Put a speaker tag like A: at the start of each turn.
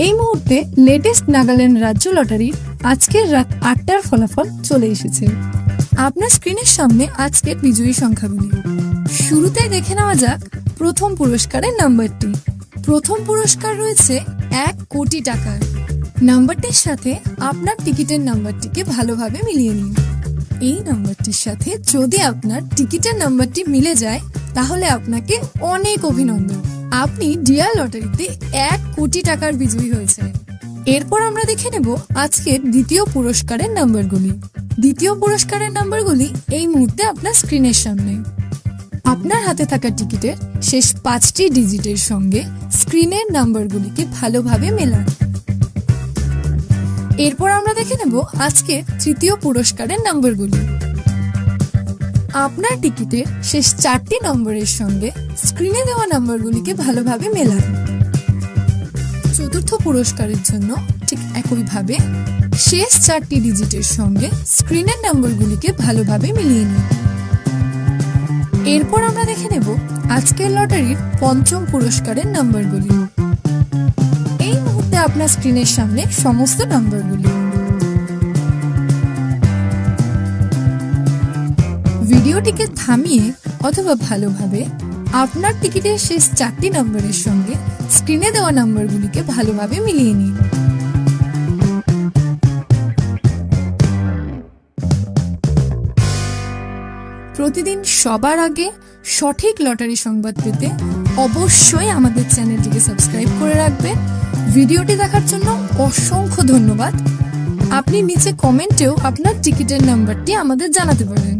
A: এই মুহূর্তে লেটেস্ট নাগাল্যান্ড রাজ্য লটারির আজকের রাত ৮টার ফলাফল চলে এসেছে। আপনার স্ক্রিনের সামনে আজকের বিজয়ী সংখ্যাগুলি। শুরুতেই দেখে নেওয়া যাক প্রথম পুরস্কারের নাম্বারটি। প্রথম পুরস্কার রয়েছে ১ কোটি টাকার। নাম্বারটির সাথে আপনার টিকিটের নাম্বারটিকে ভালোভাবে মিলিয়ে নিন। এই নাম্বারটির সাথে যদি আপনার টিকিটের নাম্বারটি মিলে যায় তাহলে আপনাকে অনেক অভিনন্দন, আপনি ডিয়ার লটারিতে ১ কোটি টাকার বিজয়ী হয়েছে। এরপর আমরা দেখে নেব আজকের দ্বিতীয় পুরস্কারের নাম্বারগুলি। দ্বিতীয় পুরস্কারের নাম্বারগুলি এই মুহূর্তে আপনার স্ক্রিনের সামনে। আপনার হাতে থাকা টিকিটের শেষ ৫টি ডিজিটের সঙ্গে স্ক্রিনের নাম্বারগুলিকে ভালোভাবে মেলান। এরপর আমরা দেখে নেব আজকের তৃতীয় পুরস্কারের নাম্বারগুলি। আপনার টিকিটের শেষ ৪টি নম্বরের সঙ্গে স্ক্রিনে দেওয়া নাম্বারগুলিকে ভালোভাবে মেলান। চতুর্থ পুরস্কারের জন্য ঠিক একইভাবে শেষ ৪টি ডিজিটের সঙ্গে স্ক্রিনের নাম্বারগুলিকে ভালোভাবে মিলিয়ে নিন। এরপর আমরা দেখে নেব আজকের লটারির পঞ্চম পুরস্কারের নাম্বারগুলি। এই মুহূর্তে আপনার স্ক্রিনের সামনে সমস্ত নাম্বারগুলি। ভিডিওটিকে থামিয়ে অথবা ভালোভাবে আপনার টিকিটের শেষ ৪টি নম্বরের সঙ্গে স্ক্রিনে দেওয়া নম্বরগুলিকে ভালোভাবে মিলিয়ে নিন। প্রতিদিন সবার আগে সঠিক লটারি সংবাদ পেতে অবশ্যই আমাদের চ্যানেলটিকে সাবস্ক্রাইব করে রাখবেন। ভিডিওটি দেখার জন্য অসংখ্য ধন্যবাদ। আপনি নিচে কমেন্টেও আপনার টিকিটের নাম্বারটি আমাদের জানাতে পারেন।